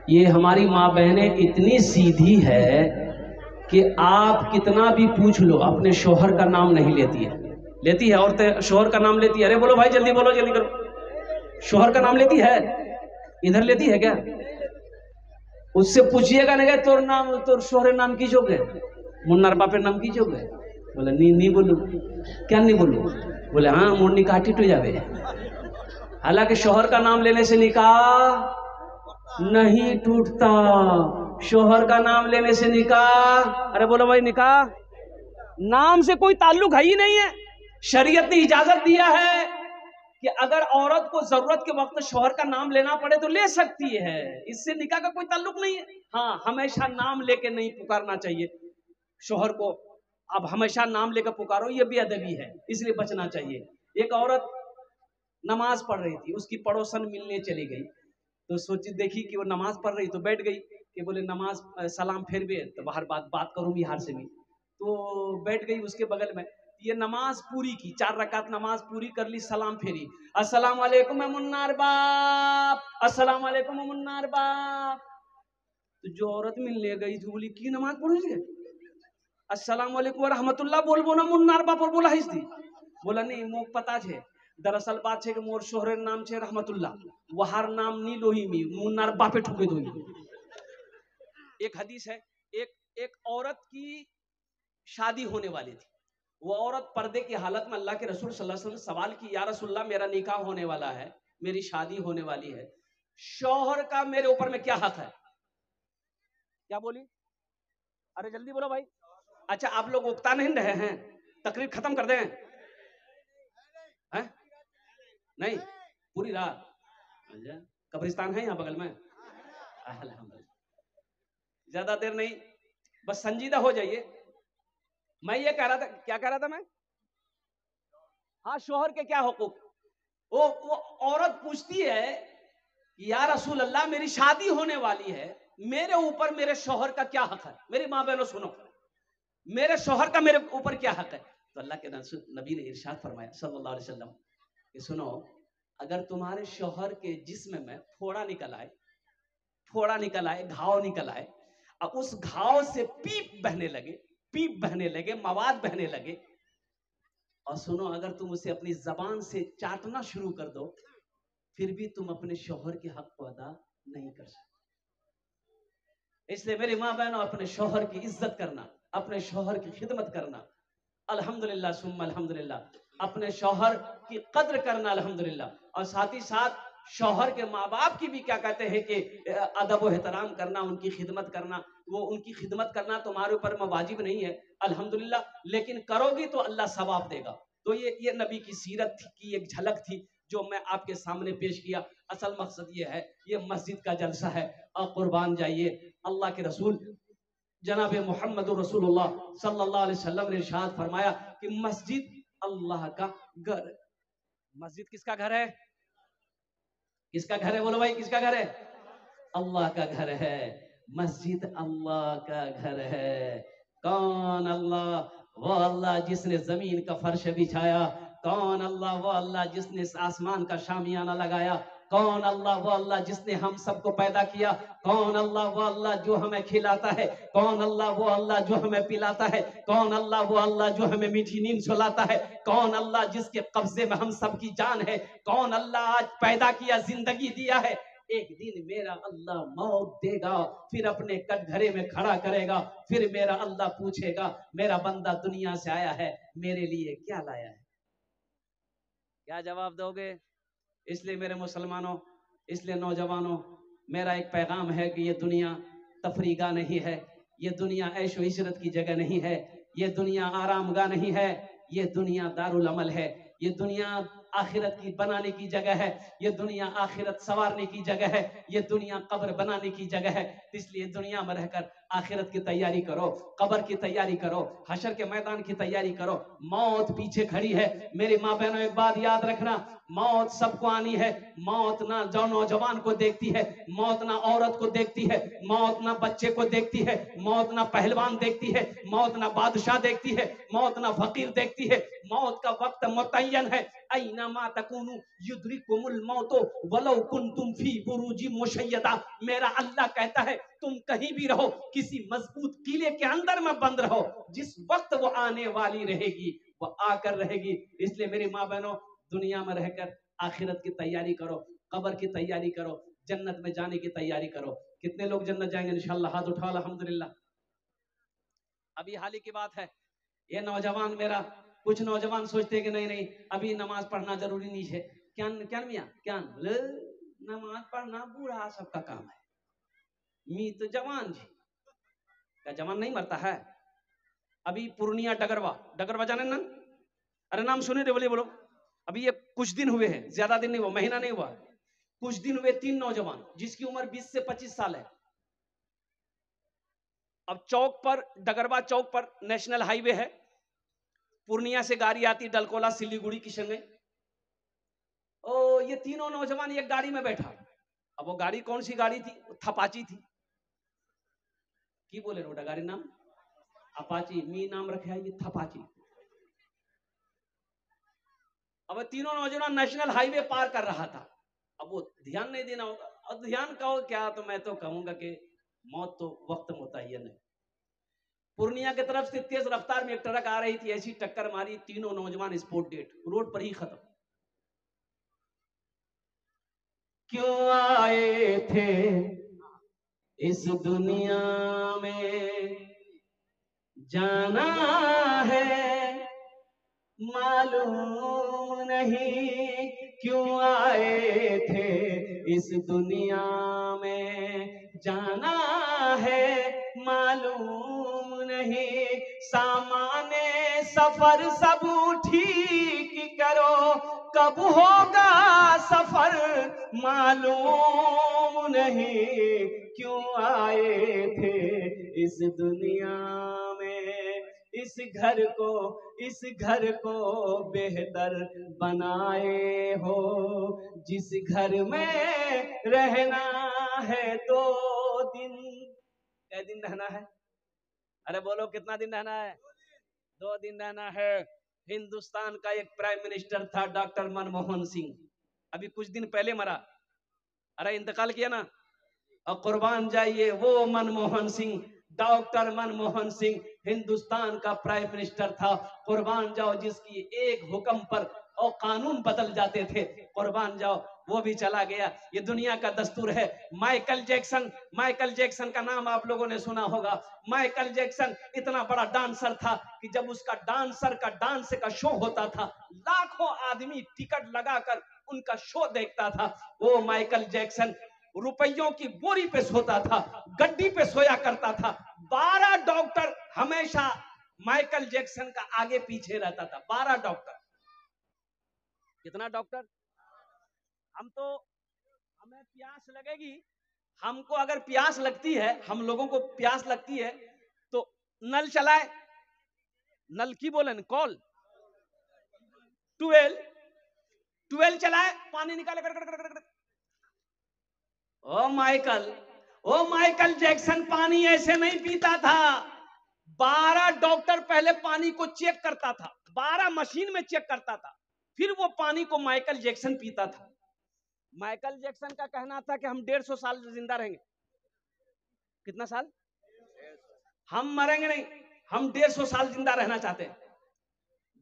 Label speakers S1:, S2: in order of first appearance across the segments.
S1: ये हमारी माँ बहनें इतनी सीधी है कि आप कितना भी पूछ लो अपने शोहर का नाम नहीं लेती है। लेती है औरतें शोहर का नाम लेती है? अरे बोलो भाई, जल्दी बोलो, जल्दी करो। शोहर का नाम लेती है? इधर लेती है क्या? उससे पूछिएगा नहीं, तोर नाम, तोर शोहर नाम की जोग है, मुन्नार बापेर नाम की जोग है? बोले नहीं, नहीं बोलू। क्या नहीं बोलू? बोले हाँ, मोर निकाह टूट जावे। हालांकि शोहर का नाम लेने से निकाह नहीं टूटता। शोहर का नाम लेने से निकाह, अरे बोलो भाई, निकाह नाम से कोई ताल्लुक है ही नहीं है। शरीयत ने इजाजत दिया है कि अगर औरत को जरूरत के वक्त शोहर का नाम लेना पड़े तो ले सकती है, इससे निकाह का कोई ताल्लुक नहीं है। हाँ, हमेशा नाम लेके नहीं पुकारना चाहिए शोहर को। अब हमेशा नाम लेकर पुकारो, ये बेअदबी है, इसलिए बचना चाहिए। एक औरत नमाज पढ़ रही थी, उसकी पड़ोसन मिलने चली गई, तो सोची देखी कि वो नमाज पढ़ रही तो बैठ गई कि बोले नमाज सलाम फिर भी तो बाहर बात करूं बिहार से भी, तो बैठ गई उसके बगल में। ये नमाज पूरी की, 4 रकात नमाज पूरी कर ली, सलाम फेरी, अस्सलाम वालेकुम मुन्नार बाप, अस्सलाम वालेकुम मुन्नार बाप। तो जो औरत मिलने गई थी बोली की नमाज पढ़ी, अस्सलाम वालेकुम रहमतुल्लाह बोलबो ना मुन्नार बाप और बोला है थी। बोला नहीं, मोक पता है, दरअसल बात है कि मोर शोहरेर नाम है रहमतुल्लाह, वहार नाम नी लोही मी मुन्नार बापे ठुके दो। एक हदीस है, एक औरत की शादी होने वाली थी। वो औरत पर्दे की हालत में अल्लाह के रसूल सल्लल्लाहु अलैहि वसल्लम सवाल की, या रसूलल्लाह मेरा निकाह होने वाला है, मेरी शादी होने वाली है, शौहर का मेरे ऊपर में क्या हक है? क्या बोली? अरे जल्दी बोलो भाई। अच्छा, आप लोग उकता नहीं रहे हैं? तकरीर खत्म कर दें हैं? नहीं, पूरी रात। कब्रिस्तान है यहाँ बगल में? ज्यादा देर नहीं, बस संजीदा हो जाइए। मैं ये कह रहा था, क्या कह रहा था मैं? हाँ, शोहर के क्या हुकूक। वो औरत पूछती है कि या रसूल अल्लाह मेरी शादी होने वाली है, मेरे ऊपर मेरे शोहर का क्या हक है? मेरी माँ बहनों सुनो, मेरे शोहर का मेरे ऊपर क्या हक है? तो अल्लाह के नबी ने इरशाद फरमाया सल्लल्लाहु अलैहि वसल्लम कि सुनो, अगर तुम्हारे शोहर के जिस्म में फोड़ा निकल आए, घाव निकल आए, और उस घाव से पीप बहने लगे, मवाद बहने लगे, और सुनो अगर तुम उसे अपनी जबान से चाटना शुरू कर दो, फिर भी तुम अपने शोहर के हक को अदा नहीं कर सकते। इसलिए मेरी माँ बहनों, अपने शोहर की इज्जत करना, अपने शोहर की खिदमत करना, अल्हम्दुलिल्लाह सुम्मा अल्हम्दुलिल्लाह, अपने शौहर की कद्र करना अल्हम्दुलिल्लाह, और साथ ही साथ शौहर के माँ बाप की भी क्या कहते हैं कि अदब व एहतराम करना, उनकी खिदमत करना। वो उनकी खिदमत करना तुम्हारे ऊपर में वाजिब नहीं है अल्हम्दुलिल्लाह, लेकिन करोगी तो अल्लाह सवाब देगा। तो ये नबी की सीरत की एक झलक थी जो मैं आपके सामने पेश किया। असल मकसद ये है, ये मस्जिद का जलसा है, और कुर्बान जाइए, अल्लाह के रसूल जनाब मोहम्मद रसूलुल्लाह सल्लल्लाहु अलैहि वसल्लम ने इरशाद फरमाया कि मस्जिद अल्लाह का घर है। मस्जिद किसका घर है? किसका घर है? बोलो भाई, किसका घर है? अल्लाह का घर है। मस्जिद अल्लाह का घर है। कौन अल्लाह? वो अल्लाह जिसने जमीन का फर्श बिछाया। कौन अल्लाह? वो अल्लाह जिसने आसमान का शामियाना लगाया। कौन अल्लाह? वो अल्लाह जिसने हम सबको पैदा किया। कौन अल्लाह? वो अल्लाह जो हमें खिलाता है। कौन अल्लाह? वो अल्लाह जो हमें पिलाता है। कौन अल्लाह? वो अल्लाह जो हमें मीठी नींद सुलाता है। कौन अल्लाह जिसके कब्जे में हम सबकी जान है। कौन अल्लाह आज पैदा किया, जिंदगी दिया है। एक दिन मेरा अल्लाह मौत देगा, फिर अपने कटघरे में खड़ा करेगा, फिर मेरा अल्लाह पूछेगा, मेरा बंदा दुनिया से आया है, मेरे लिए क्या लाया है? क्या जवाब दोगे? इसलिए मेरे मुसलमानों, इसलिए नौजवानों, मेरा एक पैगाम है कि ये दुनिया तफरीगा नहीं है, ये दुनिया ऐशो इशरत की जगह नहीं है, ये दुनिया आरामगाह नहीं है, ये दुनिया दारुल अमल है, ये दुनिया आखिरत की बनाने की जगह है, ये दुनिया आखिरत संवारने की जगह है, ये दुनिया कब्र बनाने की जगह है। इसलिए दुनिया में रहकर आखिरत की तैयारी करो, कब्र की तैयारी करो, हशर के मैदान की तैयारी करो। मौत पीछे खड़ी है। मेरी माँ बहनों, एक बात याद रखना, मौत सबको आनी है। मौत ना जो नौजवान को देखती है, मौत ना औरत को देखती है, मौत ना बच्चे को देखती है, मौत ना पहलवान देखती है, मौत ना बादशाह देखती है, मौत ना फकीर देखती है। मौत का वक्त मुतय्यन है। ऐना मा तकूनु युद्रिकुमुल मौतो वलौ कुंतुम फी बुरूजी मुशय्यदा। मेरा अल्लाह कहता है तुम कहीं भी रहो, किसी मजबूत किले के अंदर में बंद रहो, जिस वक्त वो आने वाली रहेगी वो आकर रहेगी। इसलिए मेरी माँ बहनों, दुनिया में रहकर आखिरत की तैयारी करो, कब्र की तैयारी करो, जन्नत में जाने की तैयारी करो। कितने लोग जन्नत जाएंगे इंशाल्लाह? हाथ उठाओ अल्हम्दुलिल्लाह। अभी हाल ही की बात है, ये नौजवान मेरा, कुछ नौजवान सोचते हैं कि नहीं नहीं अभी नमाज पढ़ना जरूरी नहीं है। क्या क्या मियाँ क्या बोले, नमाज पढ़ना बूढ़ा सबका काम है, मी तो जवान जी। क्या जवान नहीं मरता है? अभी पूर्णिया डगरवा, डगरवा जाने ना? अरे नाम सुने थे, बोलिए बोलो। अभी ये कुछ दिन हुए हैं, ज्यादा दिन नहीं हुआ, महीना नहीं हुआ, कुछ दिन हुए, 3 नौजवान जिसकी उम्र 20 से 25 साल है। अब चौक पर, डगरवा चौक पर नेशनल हाईवे है, पूर्णिया से गाड़ी आती डलकोला सिलीगुड़ी किशनगंज। ओ ये तीनों नौजवान एक गाड़ी में बैठा। अब वो गाड़ी कौन सी गाड़ी थी? थपाची थी। की बोले रोटा गाड़ी नाम? अपाची। मी नाम रखे है ये थपाची। अब तीनों नौजवान नेशनल हाईवे पार कर रहा था। अब वो ध्यान नहीं देना होगा, अब ध्यान कहो क्या, तो मैं तो कहूंगा कि मौत तो वक्त मुतय्यन है। पूर्णिया की तरफ से तेज रफ्तार में एक ट्रक आ रही थी, ऐसी टक्कर मारी, तीनों नौजवान स्पॉट डेड, रोड पर ही खत्म। क्यों आए थे इस दुनिया में, जाना है मालूम नहीं। क्यों आए थे इस दुनिया में, जाना है मालूम नहीं। सामाने सफर सब ठीक करो, कब होगा सफर मालूम नहीं। क्यों आए थे इस दुनिया में, इस घर को बेहतर बनाए हो। जिस घर में रहना है 2 दिन, कै दिन रहना है? अरे बोलो कितना दिन रहना है? 2 दिन रहना है। हिंदुस्तान का एक प्राइम मिनिस्टर था डॉक्टर मनमोहन सिंह, अभी कुछ दिन पहले मरा, अरे इंतकाल किया ना। और कुर्बान जाइए वो मनमोहन सिंह, डॉक्टर मनमोहन सिंह हिंदुस्तान का प्राइम मिनिस्टर था। कुर्बान जाओ जिसकी एक हुक्म पर और कानून बदल जाते थे, कुर्बान जाओ वो भी चला गया। ये दुनिया का दस्तूर है। माइकल जैक्सन का नाम आप लोगों ने सुना होगा। माइकल जैक्सन इतना बड़ा डांसर था कि जब उसका डांस का शो होता था, लाखों आदमी टिकट लगाकर उनका शो देखता था। वो माइकल जैक्सन रुपयों की बोरी पे सोता था, गड्डी पे सोया करता था। 12 डॉक्टर हमेशा माइकल जैक्सन का आगे पीछे रहता था, 12 डॉक्टर। कितना डॉक्टर? हमें प्यास लगेगी, हमको अगर प्यास लगती है, हम लोगों को प्यास लगती है तो नल चलाए, नल की बोले कॉल, ट्वेल्व चलाए, पानी निकाले कर। ओ माइकल जैक्सन पानी ऐसे नहीं पीता था। 12 डॉक्टर पहले पानी को चेक करता था, 12 मशीन में चेक करता था, फिर वो पानी को माइकल जैक्सन पीता था। माइकल जैक्सन का कहना था कि हम 150 साल जिंदा रहेंगे। कितना साल? हम मरेंगे नहीं, हम 150 साल जिंदा रहना चाहते हैं।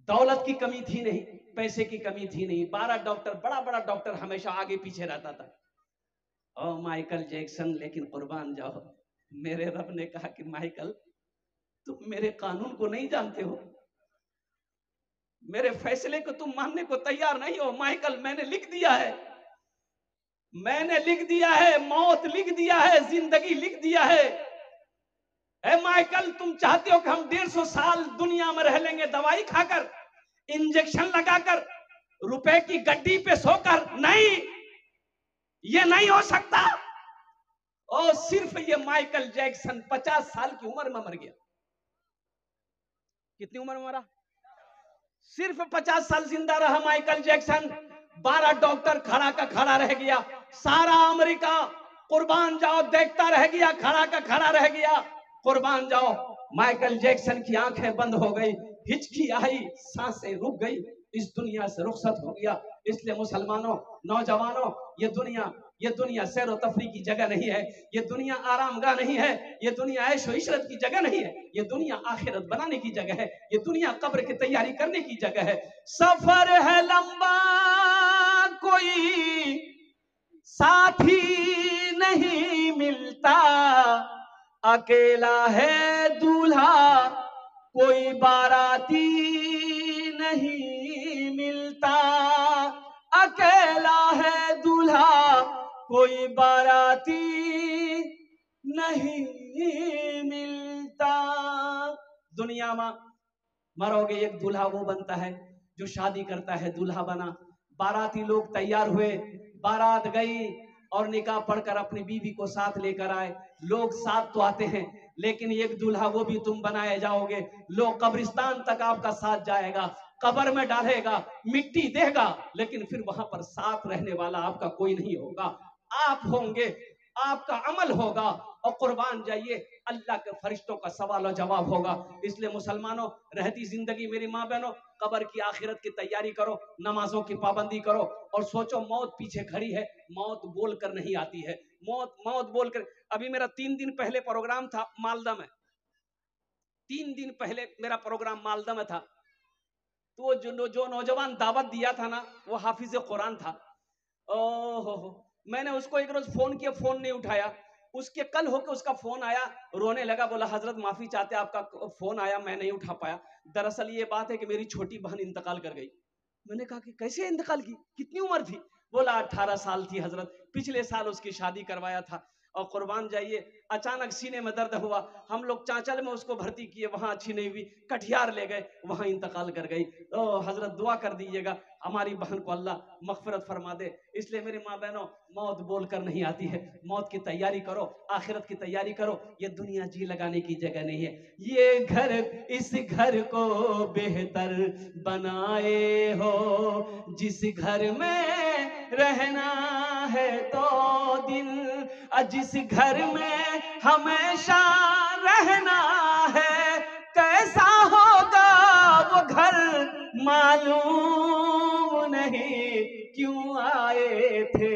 S1: दौलत की कमी थी नहीं, पैसे की कमी थी नहीं। 12 डॉक्टर, बड़ा बड़ा डॉक्टर हमेशा आगे पीछे रहता था। ओ माइकल जैक्सन, लेकिन कुर्बान जाओ, मेरे रब ने कहा कि माइकल तुम मेरे कानून को नहीं जानते हो, मेरे फैसले को तुम मानने को तैयार नहीं हो। माइकल मैंने लिख दिया है, मौत लिख दिया है, जिंदगी लिख दिया है। ए माइकल तुम चाहते हो कि हम 150 साल दुनिया में रह लेंगे दवाई खाकर, इंजेक्शन लगाकर, रुपए की गड्डी पे सोकर? नहीं, ये नहीं हो सकता। और सिर्फ ये माइकल जैक्सन 50 साल की उम्र में मर गया। कितनी उम्र में मरा? सिर्फ 50 साल जिंदा रहा माइकल जैक्सन। 12 डॉक्टर खड़ा का खड़ा रह गया, सारा अमेरिका कुर्बान जाओ देखता रह गया, खड़ा का खड़ा रह गया, कुर्बान जाओ। माइकल जैक्सन की आंखें बंद हो गई, हिचकी आई, सांसें रुक गई, इस दुनिया से रुखसत हो गया। इसलिए मुसलमानों, नौजवानों, ये दुनिया सैर और तफरी की जगह नहीं है, ये दुनिया आरामगाह नहीं है, ये दुनिया ऐशो इशरत की जगह नहीं है, ये दुनिया आखिरत बनाने की जगह है, ये दुनिया कब्र की तैयारी करने की जगह है। सफर है लंबा, कोई साथी नहीं मिलता, अकेला है दूल्हा, कोई बाराती नहीं मिलता, अकेला है दूल्हा, कोई बाराती नहीं मिलता। दुनिया में मरोगे एक दूल्हा वो बनता है जो शादी करता है, दूल्हा बना। बाराती लोग तैयार हुए, बारात गई और निकाह पढ़कर अपनी बीवी को साथ लेकर आए। लोग साथ तो आते हैं, लेकिन एक दूल्हा वो भी तुम बनाए जाओगे। लोग कब्रिस्तान तक आपका साथ जाएगा, कब्र में डालेगा, मिट्टी देगा, लेकिन फिर वहां पर साथ रहने वाला आपका कोई नहीं होगा। आप होंगे, आपका अमल होगा, और कुर्बान जाइए अल्लाह के फरिश्तों का सवाल और जवाब होगा। इसलिए मुसलमानों, रहती जिंदगी मेरी माँ बहनों, कब्र की आखिरत की तैयारी करो, नमाजों की पाबंदी करो, और सोचो मौत पीछे खड़ी है, मौत बोल कर नहीं आती है, मौत बोल कर। अभी मेरा 3 दिन पहले प्रोग्राम था मालदा में, 3 दिन पहले मेरा प्रोग्राम मालदा में था। तो जो नौजवान दावत दिया था ना, वो हाफिज कुरान था। ओहो, मैंने उसको एक रोज फोन किया, फोन नहीं उठाया। उसके कल होके उसका फोन आया, रोने लगा, बोला हजरत माफी चाहते, आपका फोन आया, मैं नहीं उठा पाया। दरअसल ये बात है कि मेरी छोटी बहन इंतकाल कर गई। मैंने कहा कि कैसे इंतकाल की, कितनी उम्र थी? बोला 18 साल थी हजरत, पिछले साल उसकी शादी करवाया था। और कुर्बान जाइए, अचानक सीने में दर्द हुआ, हम लोग चांचल में उसको भर्ती किए, वहां अच्छी नहीं हुई, कटिहार ले गए, वहां इंतकाल कर गई। तो हजरत दुआ कर दीजिएगा हमारी बहन को अल्लाह मगफिरत फरमा दे। इसलिए मेरी माँ बहनों, मौत बोल कर नहीं आती है, मौत की तैयारी करो, आखिरत की तैयारी करो। ये दुनिया जी लगाने की जगह नहीं है। ये घर, इस घर को बेहतर बनाए हो, जिस घर में रहना है तो दिन, जिस घर में हमेशा रहना है, कैसा होगा वो घर मालूम नहीं, क्यों आए थे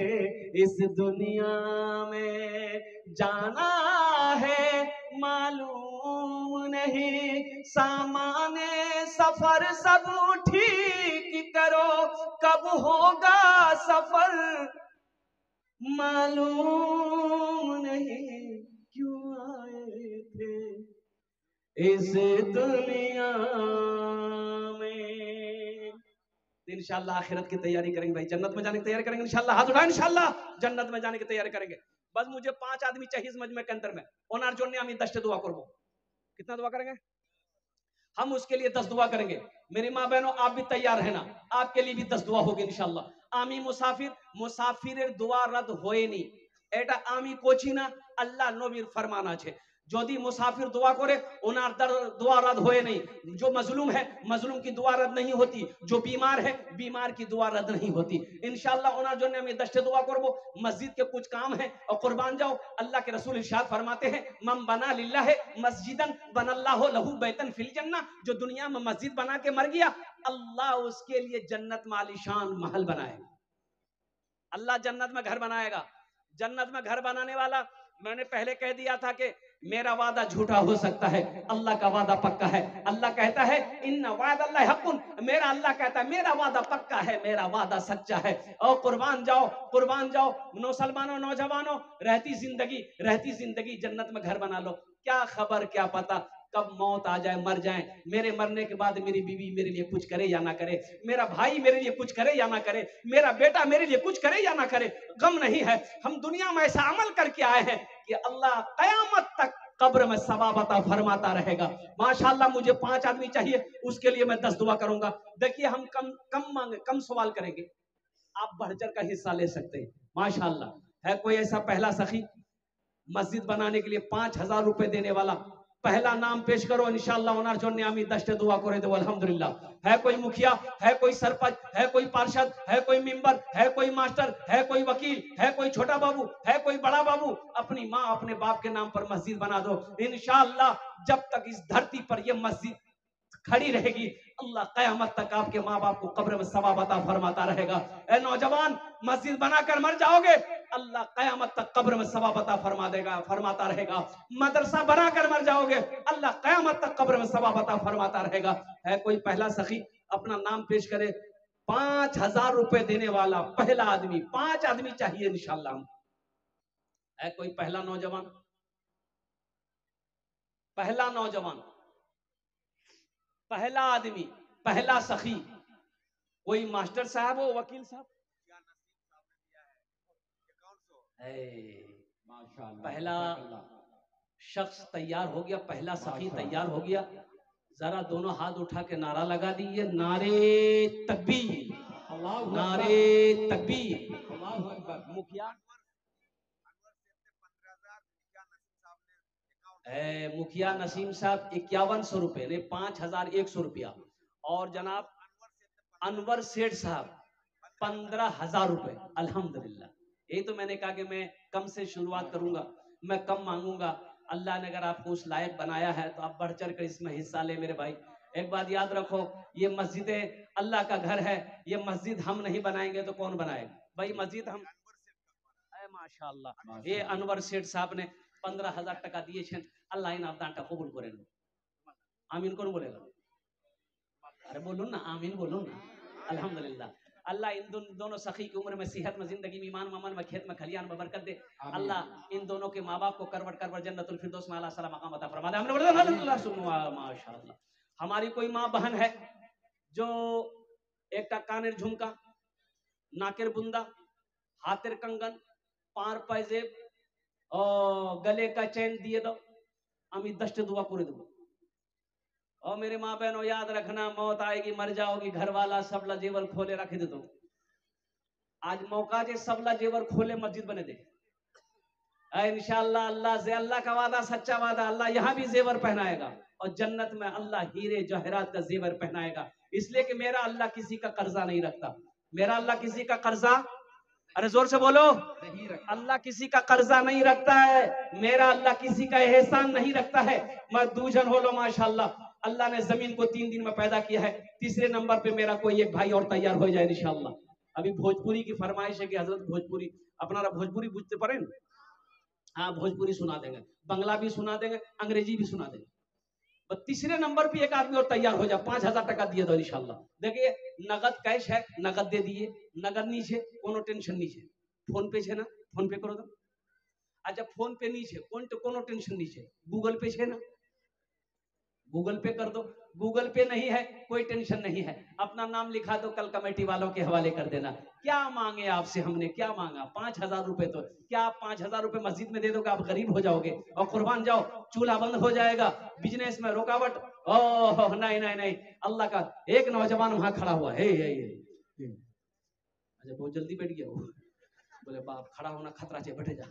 S1: इस दुनिया में, जाना है मालूम नहीं। सामाने सफर सब ठीक करो, कब होगा सफर मालूम नहीं, क्यों आए थे इस दुनिया में। इंशाल्लाह आखिरत की तैयारी करेंगे भाई, जन्नत में जाने की तैयारी करेंगे इंशाल्लाह। हाथ उठाएं, इंशाल्लाह जन्नत में जाने की तैयारी करेंगे। बस मुझे 5 आदमी चाहिए इस मजमे के अंदर में, ओनार जोड़ने आमी 10 दुआ करबो। कितना दुआ करेंगे हम? उसके लिए 10 दुआ करेंगे। मेरी माँ बहनों, आप भी तैयार रहना, आपके लिए भी 10 दुआ होगी इंशाल्लाह। आमी मुसाफिर दुआ रद्द होए नहीं, एटा आमी कोची ना अल्लाह नबीर फरमाना छे। যদি मुसाफिर दुआ करे उनार दुआ रद्द होए नहीं। जो मजलूम है, मजलूम की दुआ रद्द नहीं होती। जो बीमार है, बीमार की दुआ रद्द नहीं होती। इंशाल्लाह उनार जो ने दस्ते दुआ करबो। मस्जिद के कुछ काम है और कुर्बान जाओ। अल्लाह के रसूल इरशाद फरमाते हैं, मन बना लिल्लाह मस्जिदन बनल्लाहु लहू बैतन फिल जन्नह। जो दुनिया में मस्जिद बना के मर गया, अल्लाह उसके लिए जन्नत में आलीशान महल बनाएगा। अल्लाह जन्नत में घर बनाएगा। जन्नत में घर बनाने वाला, मैंने पहले कह दिया था कि मेरा वादा झूठा हो सकता है, अल्लाह का वादा पक्का है। अल्लाह कहता है इन्ना वादल्लाहि हक़्क़ुन, मेरा अल्लाह कहता है मेरा वादा पक्का है, मेरा वादा सच्चा है। और कुर्बान जाओ मुसलमानों, नौजवानों, रहती जिंदगी जन्नत में घर बना लो। क्या खबर, क्या पता कब मौत आ जाए, मर जाए। मेरे मरने के बाद मेरी बीवी मेरे लिए कुछ करे या ना करे, मेरा भाई मेरे लिए कुछ करे या ना करे, मेरा बेटा मेरे लिए कुछ करे या ना करे, गम नहीं है। हम दुनिया में ऐसा अमल करके आए हैं कि अल्लाह कयामत तक कब्र में सवाब अता फरमाता रहेगा। माशाअल्लाह, मुझे 5 आदमी चाहिए, उसके लिए मैं 10 दुआ करूंगा। देखिए, हम कम सवाल करेंगे, आप बढ़-चढ़ का हिस्सा ले सकते हैं। माशाअल्लाह, है कोई ऐसा पहला सखी मस्जिद बनाने के लिए 5000 रुपए देने वाला? पहला नाम पेश करो इंशाअल्लाह ওনার জন্য আমি 10টা दुआ করে দেব अल्हम्दुलिल्लाह। है कोई मुखिया, है कोई सरपंच, है कोई पार्षद, है कोई मेंबर, है कोई मास्टर, है कोई वकील, है कोई छोटा बाबू, है कोई बड़ा बाबू, अपनी माँ अपने बाप के नाम पर मस्जिद बना दो इंशाअल्लाह। जब तक इस धरती पर यह मस्जिद खड़ी रहेगी अल्लाह कयामत तक आपके माँ बाप को कब्र में सवाब अता फरमाता रहेगा। ए नौजवान, मस्जिद बनाकर मर जाओगे अल्लाह कयामत तक कब्र में सवाब अता फरमाता रहेगा। मदरसा बनाकर मर जाओगे अल्लाह कयामत तक कब्र में सवाब अता फरमाता रहेगा। है कोई पहला सखी अपना नाम पेश करे? 5,000 रुपए देने वाला पहला आदमी, 5 आदमी चाहिए इंशाअल्लाह। है कोई पहला नौजवान? पहला नौजवान, पहला आदमी, पहला सखी, कोई मास्टर साहब हो, वकील साहब? पहला शख्स तैयार हो गया, पहला सखी तैयार हो गया। जरा दोनों हाथ उठा के नारा लगा दीजिए, नारे तकबीर, नारे तकबीर। मुखिया मुखिया नसीम साहब 5100 रुपए ने 5100 रुपया, और जनाब अनवर सेठ साहब 15,000 रुपए। अल्हम्दुलिल्लाह। यही तो मैंने कहा कि मैं कम से शुरुआत करूंगा, मैं कम मांगूंगा। अल्लाह ने अगर आपको उस लायक बनाया है तो आप बढ़ चढ़ कर इसमें हिस्सा ले मेरे भाई। एक बात याद रखो, ये मस्जिदें अल्लाह का घर है, ये मस्जिद हम नहीं बनाएंगे तो कौन बनाएगा भाई? मस्जिद हम माशाअल्लाह ये अनवर सेठ साहब ने 15,000 টাকা দিয়েছেন। আল্লাহ ইন আবদানটা কবুল করেন। আমিন কোন বলেगा? अरे बोलून ना, आमीन बोलून ना। अल्हम्दुलिल्लाह। अल्लाह इन दोनों सखी की उम्र में, सेहत में, जिंदगी में, ईमान ममन में, खेत में, खलियान में बरकत दे। अल्लाह इन दोनों के माँ बाप को करवट करवट जन्नतुल फिरदौस में आला सला मकाम अता फरमा दे। हमने बोला अल्हम्दुलिल्लाह माशाअल्लाह। हमारी कोई माँ बहन है जो एक कानेर झुमका, नाकेर बुंदा, हाथेर कंगन, पार पायजेब और गले का चैन दिए दो, আমি 10টা दुआ করে দেব। और मेरे माँ बहनों याद रखना, मौत आएगी, मर जाओगी, घर वाला सबला जेवर खोले रख दे दो। आज मौका जे सबला जेवर खोले मस्जिद बने दे इंशाअल्लाह। अल्लाह से, अल्लाह का वादा सच्चा वादा, अल्लाह यहाँ भी जेवर पहनाएगा और जन्नत में अल्लाह हीरे जवाहरात का जेवर पहनाएगा। इसलिए कि मेरा अल्लाह किसी का कर्जा नहीं रखता। मेरा अल्लाह किसी का कर्जा, अरे जोर से बोलो, अल्लाह किसी का कर्जा नहीं रखता है। मेरा अल्लाह किसी का एहसान नहीं रखता है। मैं दूजन हो लो माशाअल्लाह। अल्लाह ने जमीन को 3 दिन में पैदा किया है। तीसरे नंबर पे मेरा कोई एक भाई और तैयार हो जाए इंशाअल्लाह। अभी भोजपुरी की फरमाइश है कि हजरत भोजपुरी, अपना भोजपुरी बुझते पड़े, हाँ भोजपुरी सुना देंगे, बंगला भी सुना देंगे, अंग्रेजी भी सुना देंगे। तीसरे नंबर पे एक आदमी और तैयार हो जाए, 5,000 টাকা दिए दो इंशाअल्लाह। देखिए नगद कैश है, नगद दे दिए, नगद नीचे कोनो टेंशन नीचे, फोन पे है ना, फोन पे करो तो। अच्छा फोन पे नीचे कोनो टेंशन नीचे, गूगल पे है ना, गूगल पे कर दो। गूगल पे नहीं है कोई टेंशन नहीं है, अपना नाम लिखा दो, कल कमेटी वालों के हवाले कर देना। क्या मांगे आपसे, हमने क्या मांगा? 5,000 रुपए। तो क्या आप 5,000 रुपए मस्जिद में दे दोगे? आप गरीब हो जाओगे और कुर्बान जाओ, चूल्हा बंद हो जाएगा, बिजनेस में रुकावट। ओह नहीं नहीं नहीं, अल्लाह का एक नौजवान वहां खड़ा हुआ है। अच्छा बहुत जल्दी बैठ गया वो, बोले बाप खड़ा होना खतरा से, बैठे जा।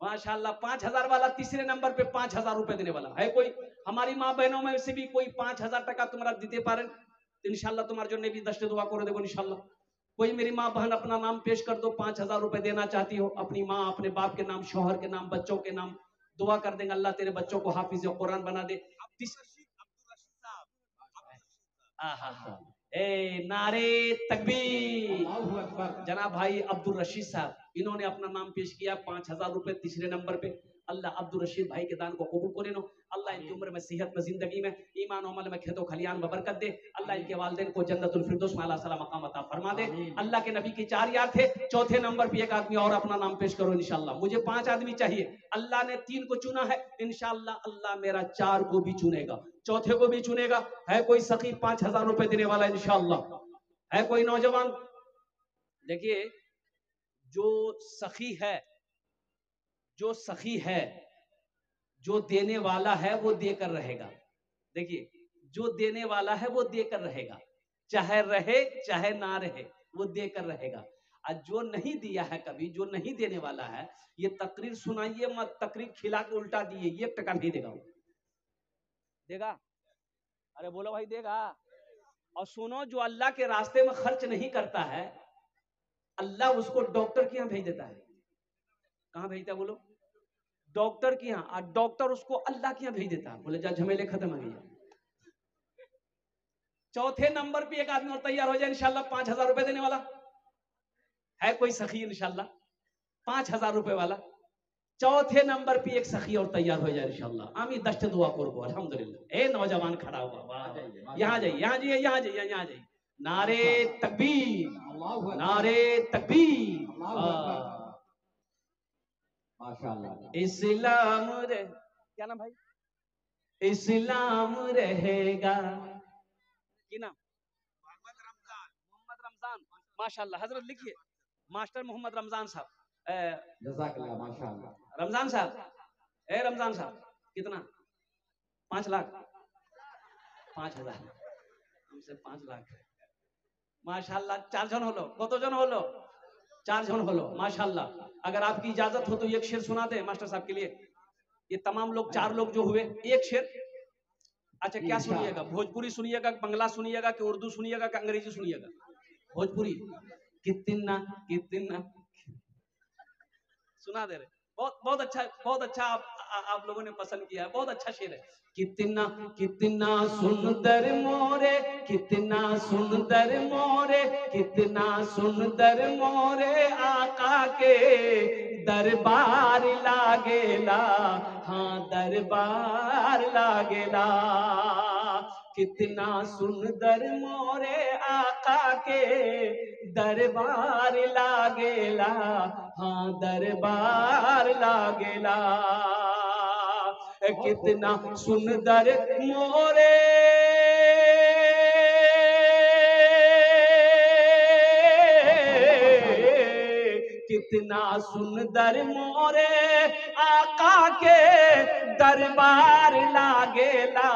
S1: माशाअल्लाह 5,000 वाला तीसरे नंबर पे 5,000 रुपए देने वाला है। कोई हमारी माँ बहनों में से भी कोई 5,000 টাকা तुम्हारा दीते पारें इंशाअल्लाह, तुम्हारे जो ने भी 10 दुआ कर देगो इंशाअल्लाह। कोई मेरी माँ बहन अपना नाम पेश कर दो, 5,000 रुपए देना चाहती हो, अपनी माँ अपने बाप के नाम, शौहर के नाम, बच्चों के नाम दुआ कर देंगे, अल्लाह तेरे बच्चों को हाफिज कुरान बना दे। नारे तकबीर। जनाब भाई अब्दुल रशीद साहब, इन्होंने अपना नाम पेश किया, 5,000 रुपए तीसरे नंबर पे। अल्लाह अब्दुल रशीद भाई के दान को कबूल करे नो। अल्लाह इनकी उम्र में, सेहत में, जिंदगी में, ईमान अमल में, खेतों खलियान में बरकत दे। अल्लाह इनके वालिदैन को जन्नतुल फिरदौस में आला सला मकाम अता फरमा दे। अल्लाह के नबी के 4 यार थे, चौथे नंबर पे एक आदमी और अपना नाम पेश करो इंशाअल्लाह। मुझे 5 आदमी चाहिए, अल्लाह ने 3 को चुना है, इंशाअल्लाह अल्लाह मेरा 4 को भी चुनेगा, चौथे को भी चुनेगा। है कोई सखी 5,000 रुपए देने वाला इंशाअल्लाह? है कोई नौजवान? देखिए जो सखी है, जो सखी है, जो देने वाला है वो देकर रहेगा। देखिए जो देने वाला है वो देकर रहेगा, चाहे रहे चाहे ना रहे, वो देकर रहेगा। आज जो नहीं दिया है कभी, जो नहीं देने वाला है, ये तकरीर सुनाइए मत, तकरीर खिला के उल्टा दिए, 1 टका नहीं देगा। देगा? अरे बोलो भाई, देगा? और सुनो, जो अल्लाह के रास्ते में खर्च नहीं करता है, अल्लाह उसको डॉक्टर के यहाँ भेज देता है। कहाँ भेजता है बोलो? डॉक्टर के यहाँ। और डॉक्टर उसको अल्लाह के यहाँ भेज देता है, बोले जा झमेले खत्म हो गया। चौथे नंबर पे एक आदमी और तैयार हो जाए इंशाल्लाह 5,000 रुपए देने वाला है। कोई सखी इंशाल्लाह 5,000 रुपए वाला। चौथे नंबर पे एक सखी और तैयार हो जाए इंशाल्लाह। आमी दस्त दुआ करबो अल्हम्दुलिल्लाह। ए नौजवान खड़ा हुआ, वाह, यहाँ जाइए, यहाँ जाइए, यहाँ जाइए, यहाँ जाइए। नारे तकबीर, नारे तकबीर, माशाअल्लाह। इस्लाम रे, क्या नाम भाई? इस्लाम रहेगा। की नाम? मोहम्मद रमजान। माशाअल्लाह, हजरत लिखिए, मास्टर मोहम्मद रमजान साहब। जज़ाकल्लाह, माशाअल्लाह। रमजान साहब, ए रमजान साहब, कितना? 5 लाख? 5,000 हमसे 5 लाख। माशाअल्लाह। 4 जन होलो, कत जन होलो? 4 जन होलो, माशाअल्लाह। अगर आपकी इजाजत हो तो एक शेर सुना दे मास्टर साहब के लिए। ये तमाम लोग 4 लोग जो हुए, एक शेर। अच्छा, क्या सुनिएगा? भोजपुरी सुनिएगा, बंगला सुनिएगा, कि उर्दू सुनिएगा, कि अंग्रेजी सुनिएगा? भोजपुरी। कितना कितना सुना दे रहे। बहुत बहुत अच्छा, बहुत अच्छा। आप लोगों ने पसंद किया है, बहुत अच्छा शेर है। कितना कितना सुंदर मोरे, कितना सुंदर मोरे, कितना सुंदर मोरे आका के दरबार लागेला, हाँ दरबार लागेला। कितना सुंदर मोरे आका के दरबार लागेला, हाँ दरबार लागेला। कितना सुंदर मोरे, कितना सुंदर मोरे आका के दरबार लागेला।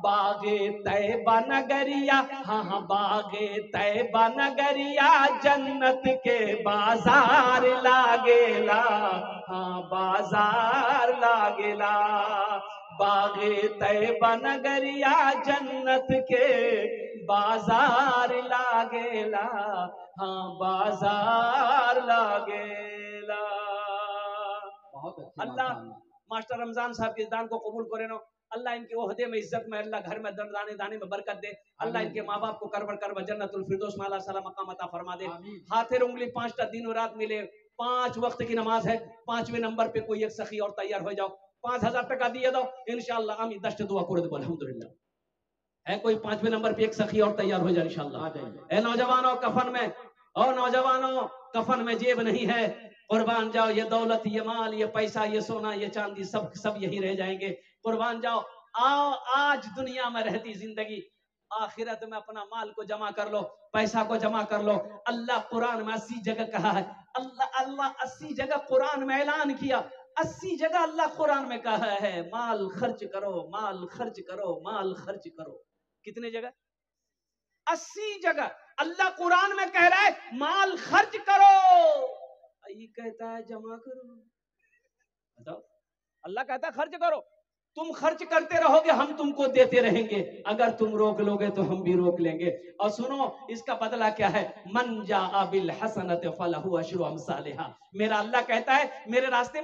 S1: बागे तैबा नगरिया, हाँ बागे तैबा नगरिया जन्नत के बाजार लागेला, हाँ बाजार लागेला। बागे तैबा नगरिया जन्नत के बाजार लागेला, हाँ बाजार लागेला। अल्लाह मास्टर रमजान साहब के दान को कबूल करे नो। अल्लाह इनके ओहदे में, इज्जत में, अल्लाह घर में दाने दाने में बरकत दे। अल्लाह इनके माँ बाप को करबर करबर जन्नतुल फिरदौस में अल्लाह सला मकाम अता फरमा दे। हाथे उंगली 5टा दिन रात मिले, 5 वक्त की नमाज है। 5वें नंबर पे कोई एक सखी और तैयार हो जाओ, 5,000 टका दिए दो इंशाल्लाह। आमी दस्त दुआ कर दो अल्हम्दुलिल्लाह। है कोई 5वें नंबर पे एक सखी और तैयार हो जाए इंशाल्लाह। ए नौजवानों कफन में, और नौजवानों कफन में जेब नहीं है, कुर्बान जाओ। ये दौलत, ये माल, ये पैसा, ये सोना, ये चांदी, सब सब यही रह जाएंगे। कुर्बान जाओ। आओ, आज दुनिया में रहती जिंदगी, आखिरत में अपना माल को जमा कर लो, पैसा को जमा कर लो। अल्लाह कुरान में 80 जगह कहा है, अल्लाह 80 जगह कुरान में ऐलान किया, 80 जगह अल्लाह कुरान में कहा है माल खर्च करो, माल खर्च करो, माल खर्च करो। कितने जगह? 80 जगह अल्लाह कुरान में कह रहा है माल खर्च करो। ये कहता है जमा करो। बताओ, अल्लाह कहता है खर्च करो। तुम खर्च करते रहोगे, हम तुमको देते रहेंगे। अगर तुम रोक लोगे तो हम भी रोक लेंगे। और सुनो, इसका बदला क्या है? मन जा बिल हसनत फलहु अशरु अमसालिहा। मेरा अल्लाह कहता है मेरे रास्ते में